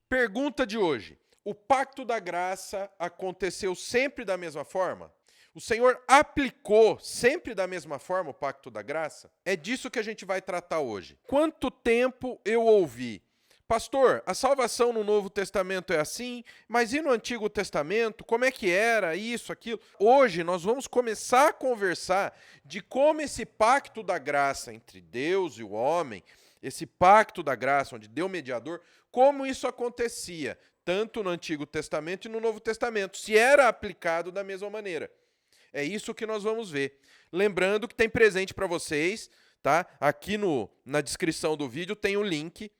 Pergunta de hoje: o pacto da graça aconteceu sempre da mesma forma? O Senhor aplicou sempre da mesma forma o pacto da graça? É disso que a gente vai tratar hoje. Quanto tempo eu ouvi? Pastor, a salvação no Novo Testamento é assim, mas e no Antigo Testamento? Como é que era isso, aquilo? Hoje nós vamos começar a conversar de como esse pacto da graça entre Deus e o homem, esse pacto da graça onde Deus mediador, como isso acontecia, tanto no Antigo Testamento e no Novo Testamento, se era aplicado da mesma maneira. É isso que nós vamos ver. Lembrando que tem presente para vocês, tá? Aqui na descrição do vídeo tem um link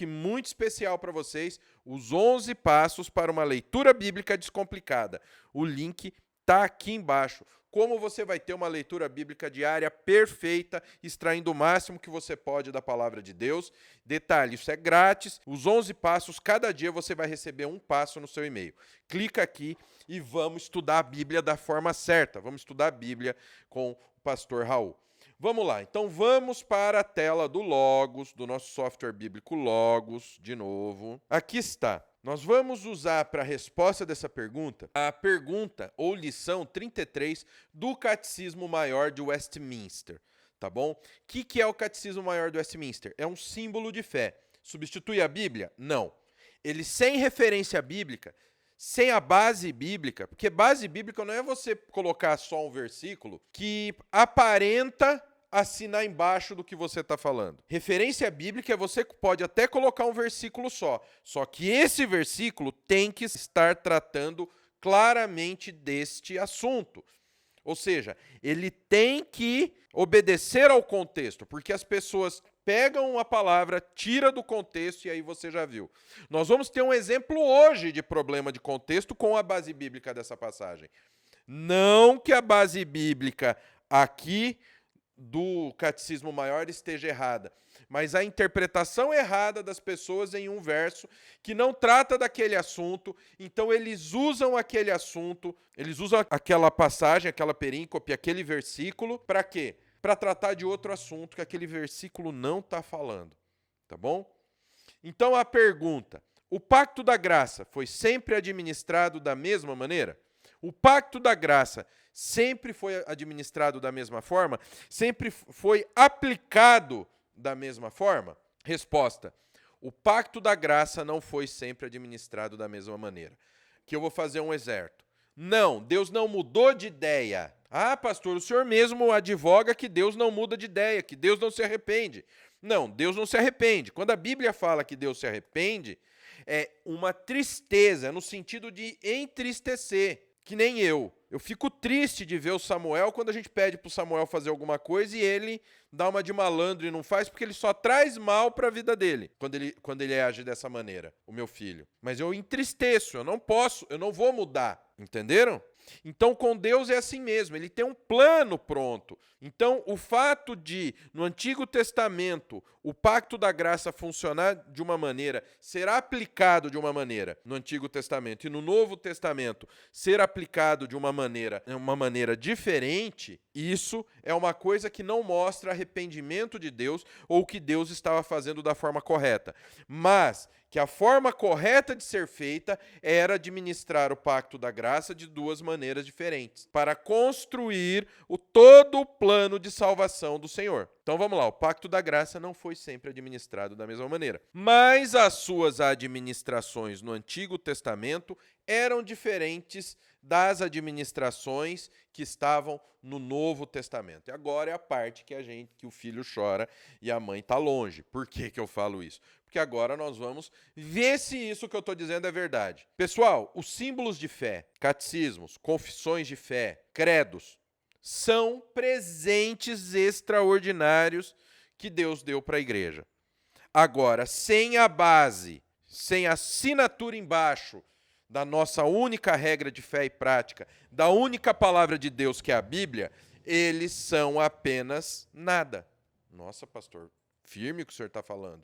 muito especial para vocês, os 11 passos para uma leitura bíblica descomplicada. O link tá aqui embaixo. Como você vai ter uma leitura bíblica diária perfeita, extraindo o máximo que você pode da palavra de Deus. Detalhe, isso é grátis. Os 11 passos, cada dia você vai receber um passo no seu e-mail. Clica aqui e vamos estudar a Bíblia da forma certa. Vamos estudar a Bíblia com o pastor Raul. Vamos lá, então vamos para a tela do Logos, do nosso software bíblico Logos, de novo. Aqui está. Nós vamos usar para a resposta dessa pergunta, a pergunta ou lição 33 do Catecismo Maior de Westminster, tá bom? O que é o Catecismo Maior de Westminster? É um símbolo de fé. Substitui a Bíblia? Não. Ele sem referência bíblica, sem a base bíblica, porque base bíblica não é você colocar só um versículo que aparenta assinar embaixo do que você está falando. Referência bíblica é você pode até colocar um versículo só que esse versículo tem que estar tratando claramente deste assunto. Ou seja, ele tem que obedecer ao contexto, porque as pessoas pegam uma palavra, tira do contexto e aí você já viu. Nós vamos ter um exemplo hoje de problema de contexto com a base bíblica dessa passagem. Não que a base bíblica aqui do Catecismo Maior esteja errada, mas a interpretação errada das pessoas em um verso que não trata daquele assunto, então eles usam aquele assunto, eles usam aquela passagem, aquela períncope, aquele versículo, para quê? Para tratar de outro assunto que aquele versículo não está falando, tá bom? Então a pergunta, o pacto da graça foi sempre administrado da mesma maneira? O pacto da graça sempre foi administrado da mesma forma? Sempre foi aplicado da mesma forma? Resposta: o pacto da graça não foi sempre administrado da mesma maneira. Que eu vou fazer um excerto. Não, Deus não mudou de ideia. Ah, pastor, o senhor mesmo advoga que Deus não muda de ideia, que Deus não se arrepende. Não, Deus não se arrepende. Quando a Bíblia fala que Deus se arrepende, é uma tristeza, no sentido de entristecer. Que nem eu. Eu fico triste de ver o Samuel quando a gente pede para o Samuel fazer alguma coisa e ele dá uma de malandro e não faz porque ele só traz mal para a vida dele quando ele age dessa maneira, o meu filho. Mas eu entristeço, eu não posso, eu não vou mudar. Entenderam? Então, com Deus é assim mesmo, ele tem um plano pronto. Então, o fato de, no Antigo Testamento, o pacto da graça funcionar de uma maneira, ser aplicado de uma maneira no Antigo Testamento, e no Novo Testamento ser aplicado de uma maneira diferente, isso é uma coisa que não mostra arrependimento de Deus ou que Deus estava fazendo da forma correta. Mas que a forma correta de ser feita era administrar o pacto da graça de duas maneiras diferentes, para construir todo o plano de salvação do Senhor. Então vamos lá, o pacto da graça não foi sempre administrado da mesma maneira, mas as suas administrações no Antigo Testamento eram diferentes das administrações que estavam no Novo Testamento. E agora é a parte que o filho chora e a mãe está longe. Por que eu falo isso? Porque agora nós vamos ver se isso que eu estou dizendo é verdade. Pessoal, os símbolos de fé, catecismos, confissões de fé, credos, são presentes extraordinários que Deus deu para a igreja. Agora, sem a base, sem a assinatura embaixo da nossa única regra de fé e prática, da única palavra de Deus que é a Bíblia, eles são apenas nada. Nossa, pastor, firme o que o senhor está falando.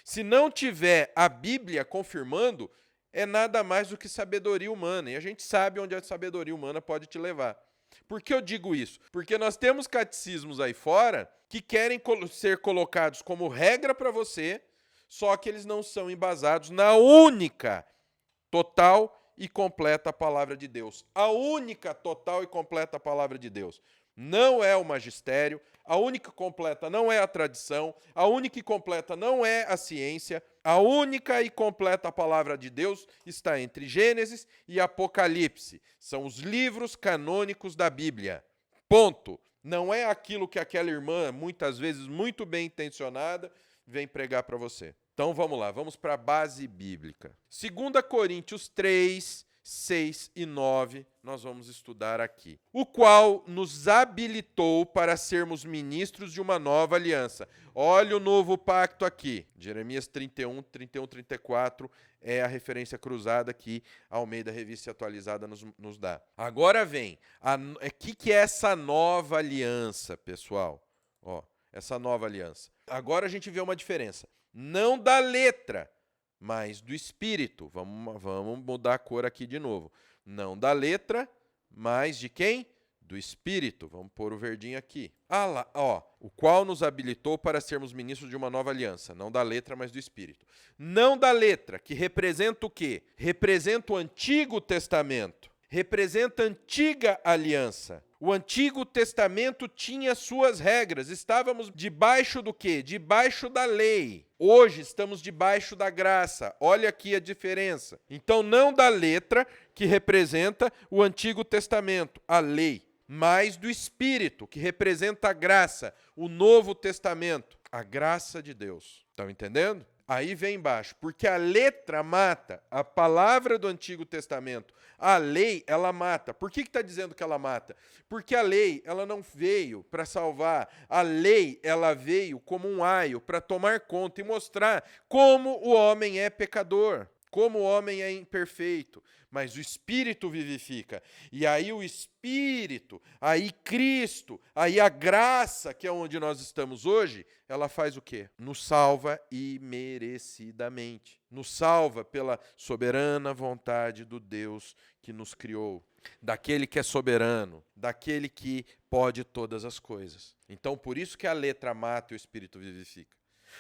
Se não tiver a Bíblia confirmando, é nada mais do que sabedoria humana. E a gente sabe onde a sabedoria humana pode te levar. Por que eu digo isso? Porque nós temos catecismos aí fora que querem ser colocados como regra para você, só que eles não são embasados na única, total e completa palavra de Deus. A única, total e completa palavra de Deus. Não é o magistério, a única completa não é a tradição, a única e completa não é a ciência, a única e completa palavra de Deus está entre Gênesis e Apocalipse. São os livros canônicos da Bíblia. Ponto. Não é aquilo que aquela irmã, muitas vezes muito bem intencionada, vem pregar para você. Então vamos lá, vamos para a base bíblica. 2 Coríntios 3, 6 e 9, nós vamos estudar aqui. O qual nos habilitou para sermos ministros de uma nova aliança. Olha o novo pacto aqui. Jeremias 31, 34 é a referência cruzada que a Almeida Revista Atualizada nos dá. Agora vem, o que é essa nova aliança, pessoal? Ó, essa nova aliança. Agora a gente vê uma diferença. Não da letra, mas do espírito. Vamos mudar a cor aqui de novo. Não da letra, mas de quem? Do espírito. Vamos pôr o verdinho aqui. Ah lá, ó. O qual nos habilitou para sermos ministros de uma nova aliança. Não da letra, mas do espírito. Não da letra, que representa o quê? Representa o Antigo Testamento. Representa a antiga aliança. O Antigo Testamento tinha suas regras. Estávamos debaixo do quê? Debaixo da lei. Hoje estamos debaixo da graça. Olha aqui a diferença. Então, não da letra, que representa o Antigo Testamento, a lei, mas do Espírito, que representa a graça, o Novo Testamento, a graça de Deus. Estão entendendo? Aí vem embaixo, porque a letra mata, a palavra do Antigo Testamento, a lei, ela mata. Por que está dizendo que ela mata? Porque a lei, ela não veio para salvar. A lei, ela veio como um aio para tomar conta e mostrar como o homem é pecador, como o homem é imperfeito. Mas o Espírito vivifica. E aí o Espírito, aí Cristo, aí a graça, que é onde nós estamos hoje, ela faz o quê? Nos salva imerecidamente. Nos salva pela soberana vontade do Deus que nos criou. Daquele que é soberano, daquele que pode todas as coisas. Então, por isso que a letra mata e o Espírito vivifica.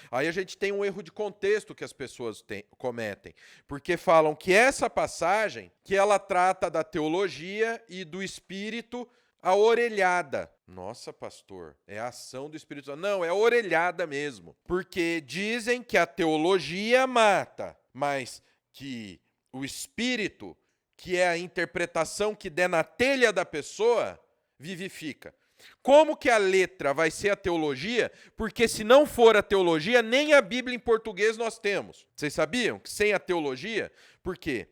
Aí a gente tem um erro de contexto que as pessoas cometem, porque falam que essa passagem, que ela trata da teologia e do Espírito, a orelhada. Nossa, pastor, é a ação do Espírito Santo. Não, é a orelhada mesmo, porque dizem que a teologia mata, mas que o Espírito, que é a interpretação que der na telha da pessoa, vivifica. Como que a letra vai ser a teologia? Porque se não for a teologia, nem a Bíblia em português nós temos. Vocês sabiam que sem a teologia, por quê?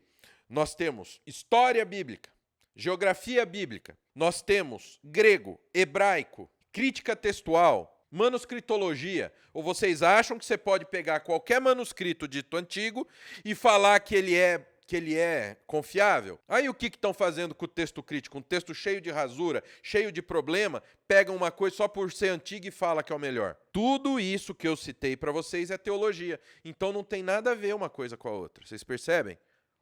Nós temos história bíblica, geografia bíblica, nós temos grego, hebraico, crítica textual, manuscritologia. Ou vocês acham que você pode pegar qualquer manuscrito dito antigo e falar que ele é confiável? Aí o que estão fazendo com o texto crítico? Um texto cheio de rasura, cheio de problema, pegam uma coisa só por ser antiga e fala que é o melhor. Tudo isso que eu citei para vocês é teologia. Então não tem nada a ver uma coisa com a outra. Vocês percebem?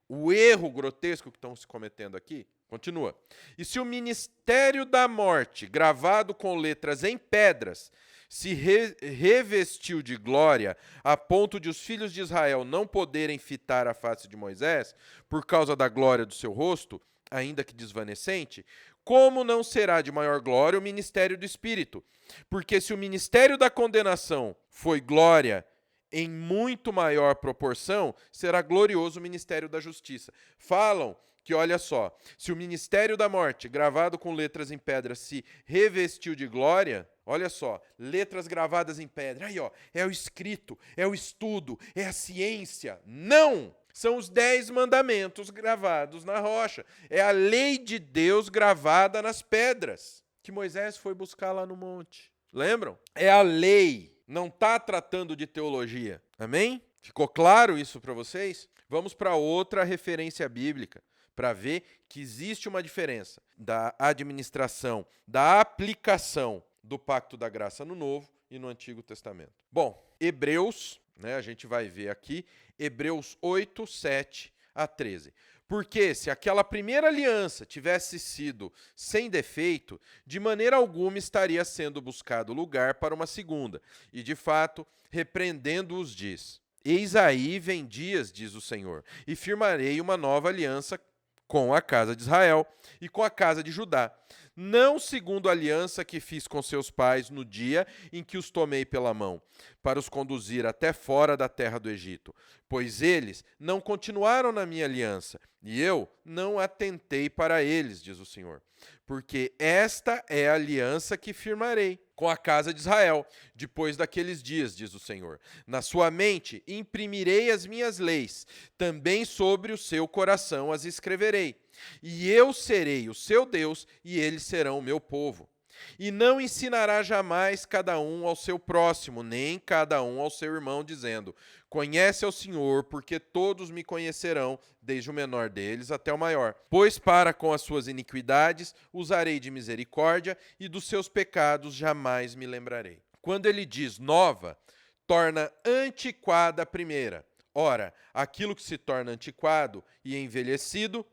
O erro grotesco que estão se cometendo aqui? Continua. E se o ministério da morte, gravado com letras em pedras, se revestiu de glória a ponto de os filhos de Israel não poderem fitar a face de Moisés por causa da glória do seu rosto, ainda que desvanecente, como não será de maior glória o ministério do Espírito? Porque se o ministério da condenação foi glória em muito maior proporção, será glorioso o ministério da justiça. Falam que, olha só, se o ministério da morte, gravado com letras em pedra, se revestiu de glória, olha só, letras gravadas em pedra, aí ó, é o escrito, é o estudo, é a ciência. Não! São os 10 mandamentos gravados na rocha. É a lei de Deus gravada nas pedras, que Moisés foi buscar lá no monte. Lembram? É a lei. Não está tratando de teologia. Amém? Ficou claro isso para vocês? Vamos para outra referência bíblica, para ver que existe uma diferença da administração, da aplicação do Pacto da Graça no Novo e no Antigo Testamento. Bom, Hebreus, a gente vai ver aqui, Hebreus 8, 7 a 13. Porque se aquela primeira aliança tivesse sido sem defeito, de maneira alguma estaria sendo buscado lugar para uma segunda. E, de fato, repreendendo-os diz: Eis aí vem dias, diz o Senhor, e firmarei uma nova aliança com a casa de Israel e com a casa de Judá, não segundo a aliança que fiz com seus pais no dia em que os tomei pela mão, para os conduzir até fora da terra do Egito, pois eles não continuaram na minha aliança, e eu não atentei para eles, diz o Senhor. Porque esta é a aliança que firmarei com a casa de Israel, depois daqueles dias, diz o Senhor. Na sua mente imprimirei as minhas leis, também sobre o seu coração as escreverei. E eu serei o seu Deus, e eles serão o meu povo. E não ensinará jamais cada um ao seu próximo, nem cada um ao seu irmão, dizendo: Conhece ao Senhor, porque todos me conhecerão, desde o menor deles até o maior. Pois para com as suas iniquidades usarei de misericórdia, e dos seus pecados jamais me lembrarei. Quando ele diz nova, torna antiquada a primeira. Ora, aquilo que se torna antiquado e envelhecido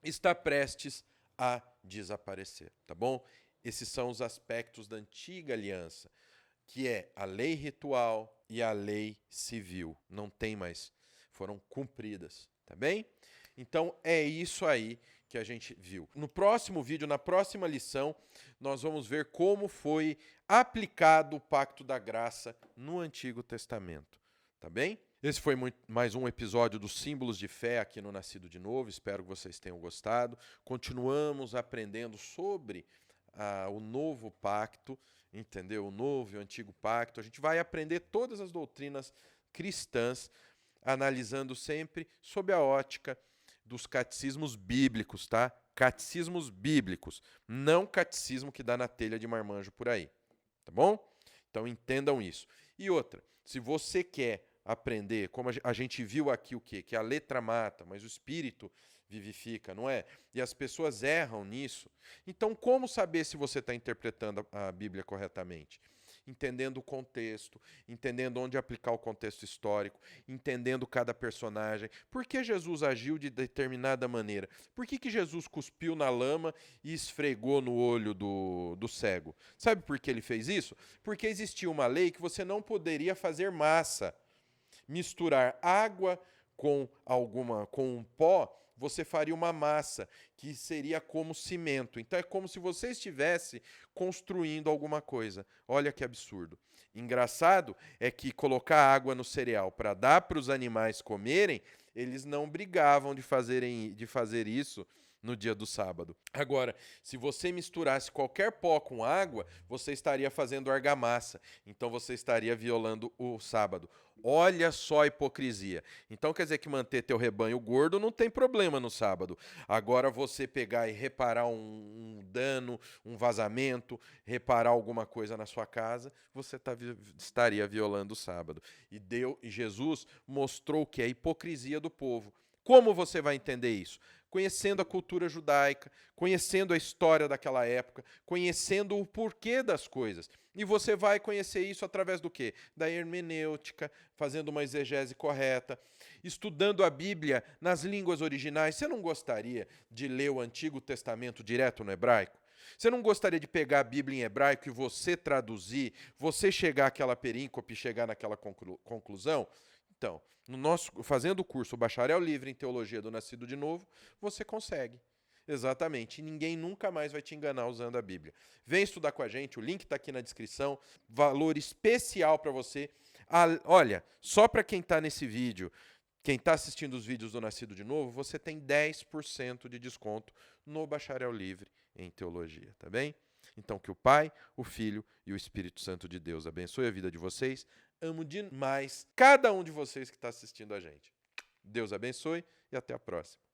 está prestes a desaparecer, tá bom? Esses são os aspectos da antiga aliança, que é a lei ritual e a lei civil. Não tem mais, foram cumpridas, tá bem? Então é isso aí que a gente viu. No próximo vídeo, na próxima lição, nós vamos ver como foi aplicado o pacto da graça no Antigo Testamento, tá bem? Esse foi mais um episódio dos Símbolos de Fé aqui no Nascido de Novo. Espero que vocês tenham gostado. Continuamos aprendendo sobre o novo pacto, entendeu? O novo e o antigo pacto. A gente vai aprender todas as doutrinas cristãs, analisando sempre sob a ótica dos catecismos bíblicos, tá? Catecismos bíblicos, não catecismo que dá na telha de marmanjo por aí, tá bom? Então entendam isso. E outra, se você quer aprender, como a gente viu aqui o quê? Que a letra mata, mas o espírito vivifica, não é? E as pessoas erram nisso. Então, como saber se você está interpretando a Bíblia corretamente? Entendendo o contexto, entendendo onde aplicar o contexto histórico, entendendo cada personagem. Por que Jesus agiu de determinada maneira? Por que Jesus cuspiu na lama e esfregou no olho do cego? Sabe por que ele fez isso? Porque existia uma lei que você não poderia fazer massa. Misturar água com um pó, você faria uma massa que seria como cimento. Então é como se você estivesse construindo alguma coisa. Olha que absurdo. Engraçado é que colocar água no cereal para dar para os animais comerem, eles não brigavam de fazer isso no dia do sábado. Agora, se você misturasse qualquer pó com água, você estaria fazendo argamassa. Então você estaria violando o sábado. Olha só a hipocrisia. Então quer dizer que manter teu rebanho gordo não tem problema no sábado. Agora você pegar e reparar um dano, um vazamento, reparar alguma coisa na sua casa, você estaria violando o sábado. E Jesus mostrou que é a hipocrisia do povo. Como você vai entender isso? Conhecendo a cultura judaica, conhecendo a história daquela época, conhecendo o porquê das coisas. E você vai conhecer isso através do quê? Da hermenêutica, fazendo uma exegese correta, estudando a Bíblia nas línguas originais. Você não gostaria de ler o Antigo Testamento direto no hebraico? Você não gostaria de pegar a Bíblia em hebraico e você traduzir, você chegar àquela períncope, chegar naquela conclusão? Então, fazendo o curso Bacharel Livre em Teologia do Nascido de Novo, você consegue. Exatamente. E ninguém nunca mais vai te enganar usando a Bíblia. Vem estudar com a gente, o link está aqui na descrição. Valor especial para você. Olha, só para quem está nesse vídeo, quem está assistindo os vídeos do Nascido de Novo, você tem 10% de desconto no Bacharel Livre em Teologia, tá bem? Então, que o Pai, o Filho e o Espírito Santo de Deus abençoe a vida de vocês. Amo demais cada um de vocês que está assistindo a gente. Deus abençoe e até a próxima.